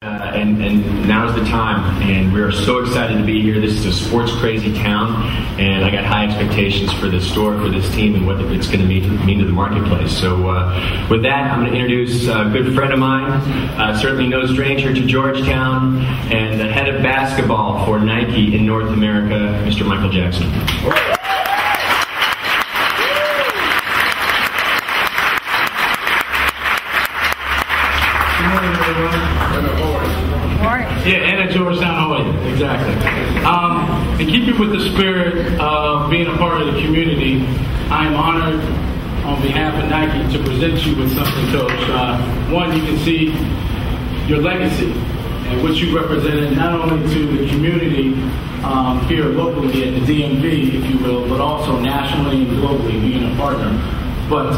And now's the time, and we are so excited to be here. This is a sports crazy town, and I got high expectations for this store, for this team, and what it's going to mean to the marketplace. So with that, I'm going to introduce a good friend of mine, certainly no stranger to Georgetown, and the head of basketball for Nike in North America, Mr. Michael Jackson. Yeah, and at Georgetown, how are you? Exactly. To keep you with the spirit of being a part of the community, I am honored on behalf of Nike to present you with something, Coach. One, you can see your legacy and what you represented not only to the community here locally at the DMV, if you will, but also nationally and globally, being a partner. But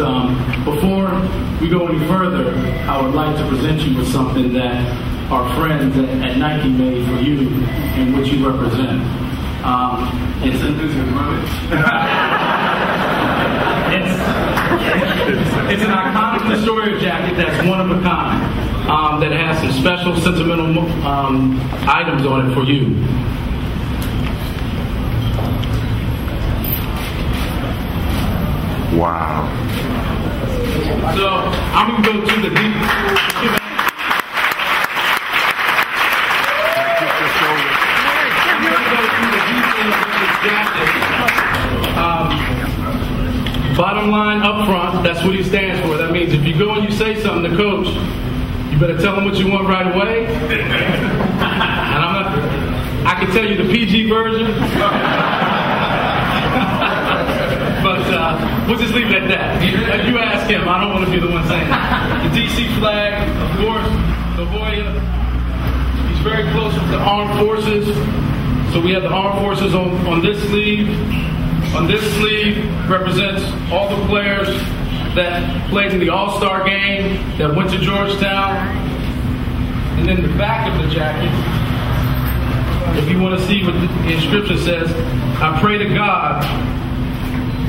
before we go any further, I would like to present you with something that our friends at Nike made for you and what you represent. It's an iconic Astoria jacket that's one of a kind, that has some special sentimental items on it for you. Wow. So I'm going to go to the deep. Bottom line up front, that's what he stands for. That means if you go and you say something to Coach, you better tell him what you want right away. And I can tell you the PG version. But we'll just leave it at that. You ask him. I don't want to be the one saying it. The DC flag, of course, the Hoya. He's very close with the armed forces. So we have the armed forces on this sleeve. On this sleeve represents all the players that played in the All-Star game, that went to Georgetown. And then the back of the jacket, if you want to see what the inscription says, I pray to God,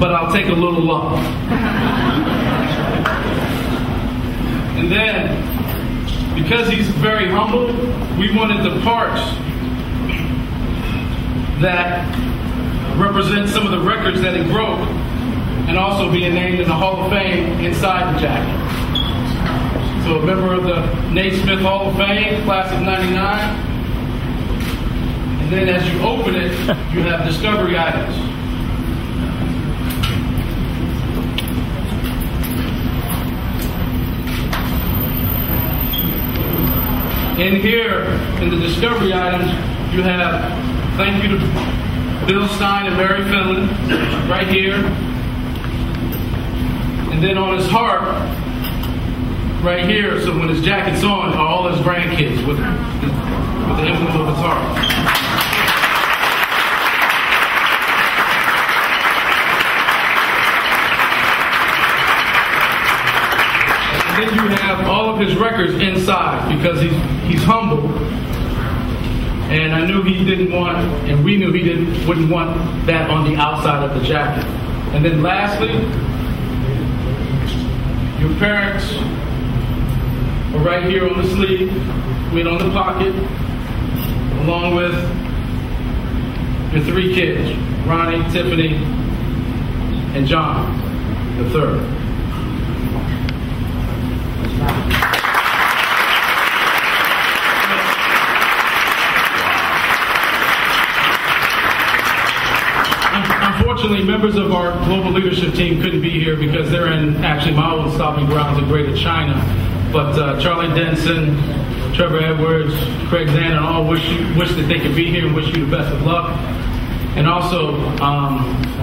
but I'll take a little love. And then, because he's very humble, we wanted the parts that represent some of the records that he broke, and also being named in the Hall of Fame inside the jacket. So a member of the Naismith Hall of Fame, class of '99. And then as you open it, you have discovery items. In here, in the discovery items, you have thank you to Bill Stein and Mary Finland, right here. And then on his heart, right here, so when his jacket's on, are all his grandkids with the emblem of his heart. And then you have all of his records inside because he's humble. And I knew he didn't want, and we knew he wouldn't want that on the outside of the jacket. And then lastly, your parents are right here on the sleeve, right on the pocket, along with your three kids, Ronnie, Tiffany, and John, the third. Unfortunately, members of our global leadership team couldn't be here because they're in actually my own stopping grounds in Greater China. But Charlie Denson, Trevor Edwards, Craig Zander, all wish that they could be here and wish you the best of luck. And also,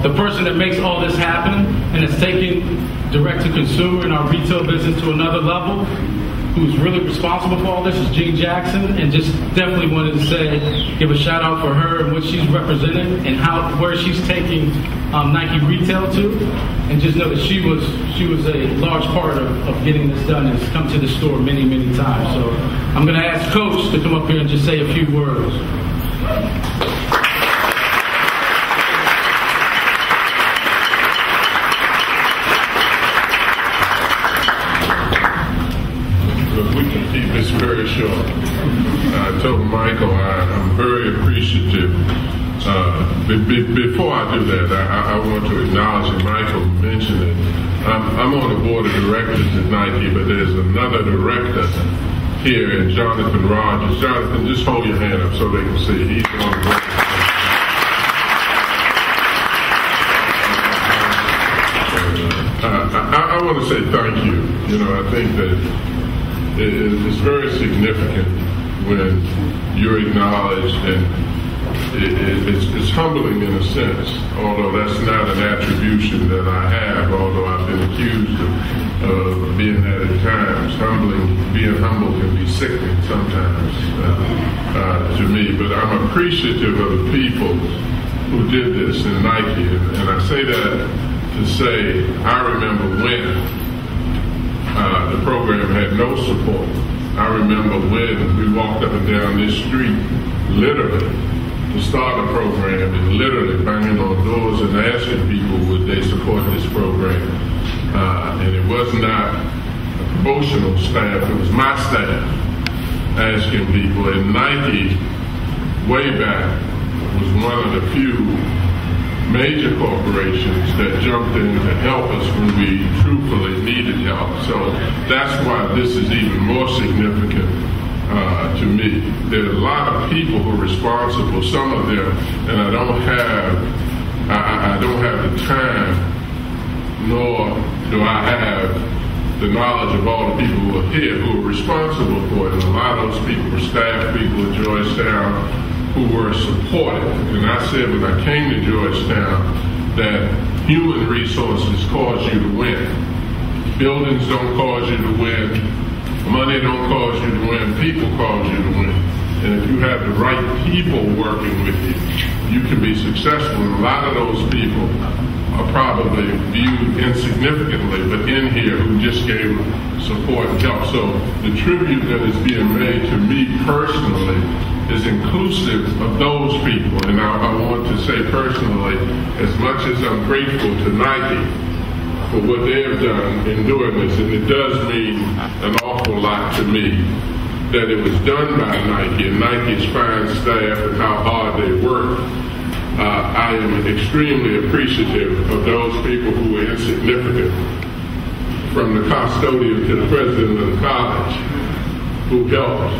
the person that makes all this happen and is taking direct-to-consumer in our retail business to another level, who's really responsible for all this, is Jean Jackson, and just definitely wanted to say, give a shout out for her and what she's representing and where she's taking Nike retail to, and just know that she was a large part of getting this done and has come to the store many, many times. So I'm going to ask Coach to come up here and just say a few words. We can keep this very short. I told Michael I'm very appreciative. Before I do that, I want to acknowledge, and Michael mentioned it, I'm on the board of directors at Nike, but there's another director here, and Jonathan Rogers. Jonathan, just hold your hand up so they can see. He's on the board. I want to say thank you. You know, I think that it's very significant when you're acknowledged, and it's humbling in a sense, although that's not an attribution that I have, although I've been accused of being that at times. Being humble can be sickening sometimes to me, but I'm appreciative of the people who did this in Nike, and I say that to say I remember when the program had no support. I remember when we walked up and down this street, literally, to start a program, and literally banging on doors and asking people would they support this program. And it was not a promotional staff, it was my staff asking people. And Nike, way back, was one of the few major corporations that jumped in to help us when we truthfully needed help. So that's why this is even more significant to me. There are a lot of people who are responsible, some of them, and I don't have the time, nor do I have the knowledge of all the people who are here who are responsible for it. And a lot of those people were staff people at Georgetown who were supported. And I said when I came to Georgetown that human resources cause you to win. Buildings don't cause you to win. Money don't cause you to win. People cause you to win. And if you have the right people working with you, you can be successful. And a lot of those people are probably viewed insignificantly, but in here who just gave support and help. So the tribute that is being made to me personally is inclusive of those people. And I want to say personally, as much as I'm grateful to Nike for what they have done in doing this, and it does mean an awful lot to me that it was done by Nike and Nike's fine staff and how hard they work. I am extremely appreciative of those people who were insignificant, from the custodian to the president of the college, who helped,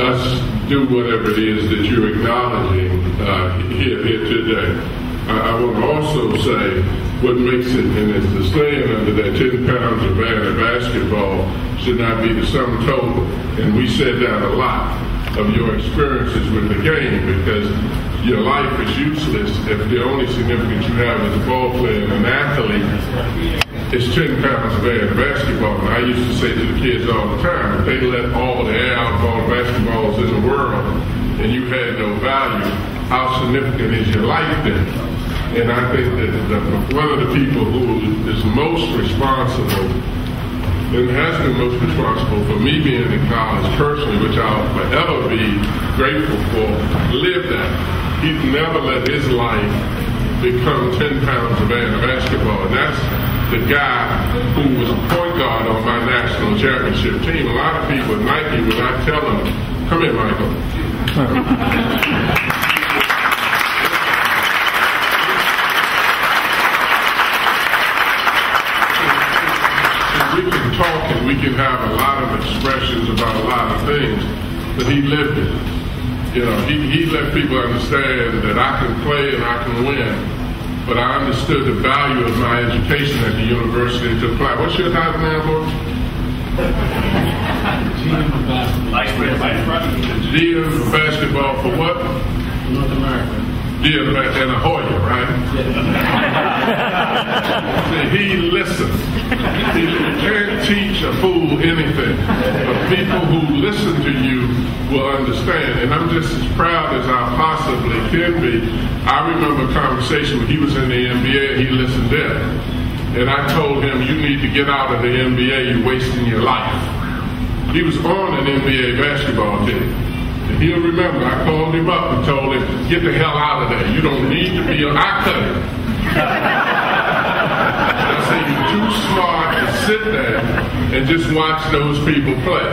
us do whatever it is that you're acknowledging here today. I want to also say what makes it, and it's the saying under that 10 pounds of basketball should not be the sum total. And we said that a lot of your experiences with the game, because your life is useless if the only significance you have as a ball player and an athlete is 10 pounds of air in basketball. And I used to say to the kids all the time, if they let all the air out of all the basketballs in the world and you had no value, how significant is your life then? And I think that one of the people who is most responsible and has been most responsible for me being in college personally, which I'll forever be grateful for, lived that. He never let his life become 10 pounds of air in basketball. And that's the guy who was a point guard on my national championship team. A lot of people at Nike, when I tell them, come here, Michael. We can talk and we can have a lot of expressions about a lot of things, but he lived it. He let people understand that I can play and I can win, but I understood the value of my education at the university to apply. What's your title now, boy? GM for basketball. GM for basketball for what? North America. GM and a Hoya, right? See, he listens. He can't teach a fool anything, but people who listen to you will understand. And I'm just as proud as I possibly can be. I remember a conversation when he was in the NBA and he listened in. And I told him, you need to get out of the NBA, you're wasting your life. He was on an NBA basketball team. And he'll remember, I called him up and told him, get the hell out of there. You don't need to be I cut him. I say, you're too smart to sit there and just watch those people play.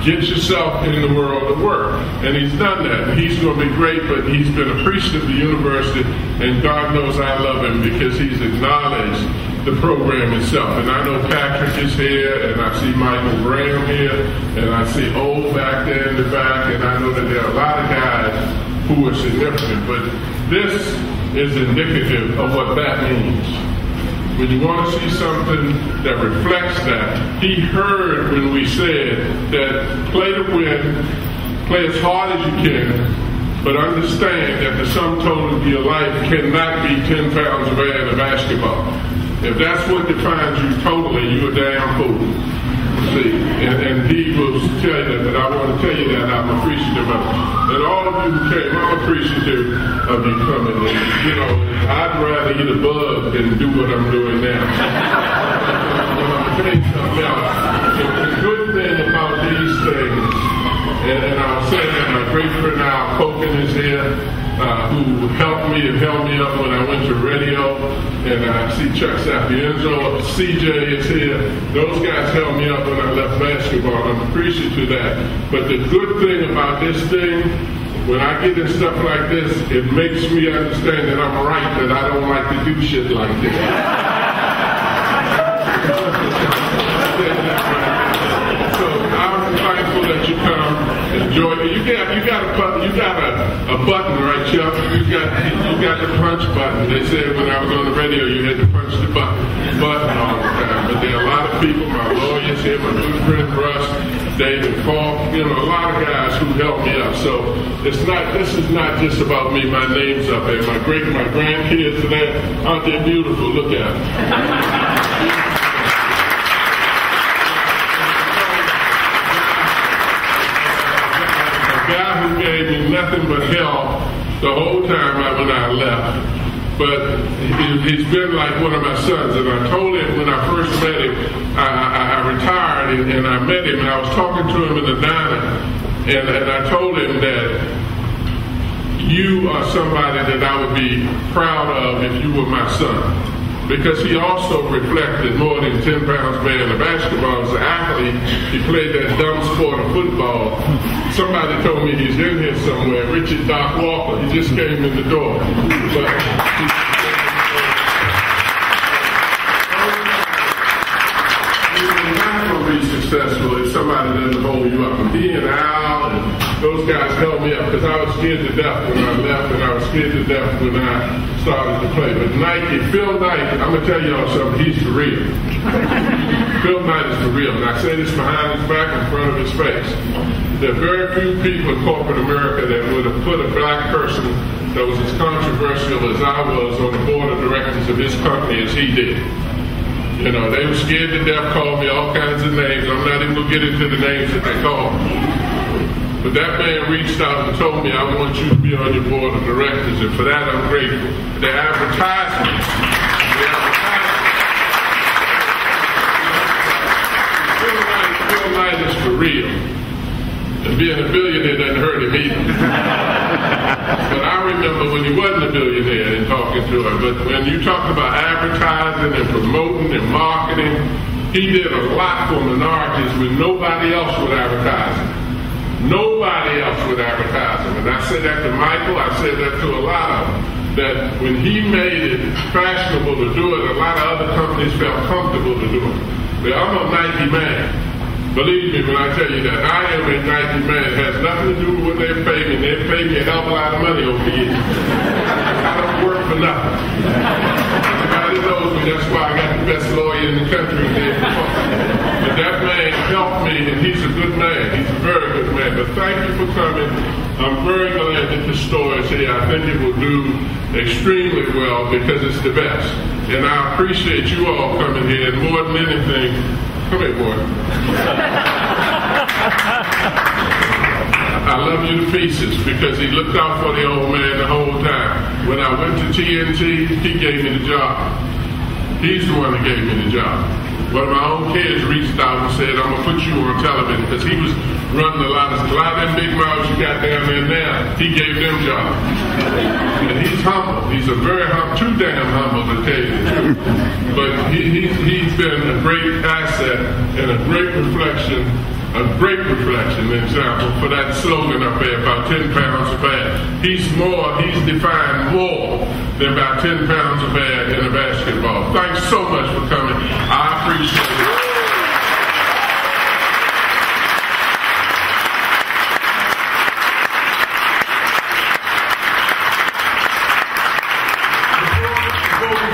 get yourself in the world of work. And he's done that. He's going to be great, but he's been appreciative of the university, and God knows I love him because he's acknowledged the program itself. And I know Patrick is here, and I see Michael Graham here, and I see Old back there in the back, and I know that there are a lot of guys who are significant, but this is indicative of what that means. When you want to see something that reflects that, he heard when we said that play to win, play as hard as you can, but understand that the sum total of your life cannot be 10 pounds of air in a basketball. If that's what defines you totally, you're a damn fool. See, and he will tell you that, but I want to tell you that I'm appreciative of it. And all of you who came, I'm appreciative of you coming. And, you know, I'd rather eat a bug than do what I'm doing now. But I'm going to tell you something else. The good thing about these things, and I was saying that my great friend Al Koken is here, who helped me and held me up when I went to radio, and I see Chuck Sapienzo, CJ is here. Those guys held me up when I left basketball, and I'm appreciative of that. But the good thing about this thing, when I get in stuff like this, it makes me understand that I'm right, that I don't like to do shit like this. So I'm thankful that you come. Enjoy it. You got a button, right, Chuck? You got the punch button. They said when I was on the radio, you had to punch the button all the time. But there are a lot of people, my lawyers here, my good friend Russ, David Falk, you know, a lot of guys who helped me up. So this is not just about me. My name's up there. My grandkids and that, aren't they beautiful? Look at them. Guy who gave me nothing but hell the whole time when I left. But he's been like one of my sons. And I told him when I first met him, I retired and I met him and I was talking to him in the diner. And I told him that you are somebody that I would be proud of if you were my son. Because he also reflected more than 10 pounds man in basketball. As an athlete, he played that dumb sport of football. Somebody told me he's in here somewhere. Richard Doc Walker, he just came in the door. But you're not going to be successful if somebody doesn't hold you up. And he and Al and those guys held me up because I was scared to death when I left, and I was scared to death when I started to play. But Phil Knight, I'm going to tell y'all something, he's the real. Phil Knight is the real. And I say this behind his back, in front of his face. There are very few people in corporate America that would have put a black person that was as controversial as I was on the board of directors of his company as he did. You know, they were scared to death, called me all kinds of names. I'm not even going to get into the names that they called me. But that man reached out and told me, I want you to be on your board of directors, and for that I'm grateful. The advertisements. Phil Knight is for real. And being a billionaire doesn't hurt him either. But I remember when he wasn't a billionaire and talking to him. But when you talk about advertising and promoting and marketing, he did a lot for minorities when nobody else would advertise him. Nobody else would advertise him. And I said that to Michael, I said that to a lot of them, that when he made it fashionable to do it, a lot of other companies felt comfortable to do it. But I'm a Nike man. Believe me when I tell you that I am a Nike man. It has nothing to do with what they pay me. They pay me a hell of a lot of money over the years. I don't work for nothing. Everybody knows me. That's why I got the best lawyer in the country. But that man helped me, and he's a good man. He's a very good man. But thank you for coming. I'm very glad that the store is here. I think it will do extremely well because it's the best. And I appreciate you all coming here. And more than anything, come here, boy. I love you to pieces because he looked out for the old man the whole time. When I went to TNT, he gave me the job. He's the one that gave me the job. One of my own kids reached out and said, I'm going to put you on television because he was running a lot of them big mouths you got down there now. He gave them jobs. And he's humble. He's a very humble, too damn humble to tell you the truth. But he's been a great asset and a great reflection a great reflection, an example for that slogan up there about 10 pounds of fat. He's defined more than about 10 pounds of fat in a basketball. Thanks so much for coming. I appreciate it.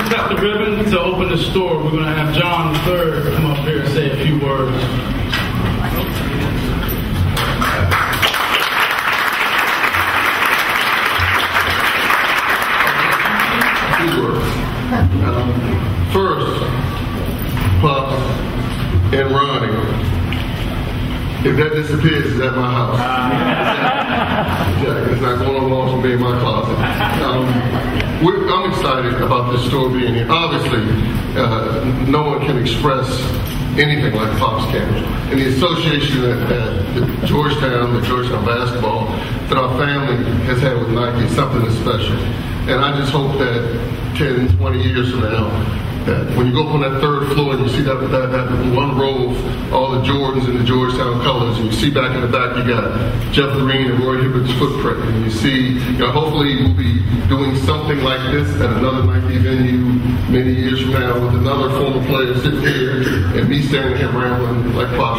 Cut the ribbon to open the store. We're going to have John III come up here and say a few words. A few words. First, Pops and Ronnie. If that disappears, it's at my house. Jack, it's not going on long from being in my closet. I'm excited about this store being here. Obviously, no one can express anything like Pops can. And the association that Georgetown basketball, that our family has had with Nike is something that's special. And I just hope that 10, 20 years from now, that when you go up on that third floor and you see that one row of all the Jordans and the Georgetown colors, and you see back in the back you got Jeff Green and Roy Hibbert's footprint, and you see, hopefully we'll be doing something like this at another Nike venue many years from now with another former player sitting here and me standing here rambling like Pop.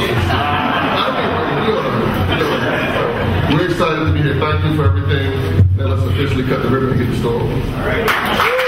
We're excited to be here. Thank you for everything. Now let's officially cut the ribbon and get the store open. All right.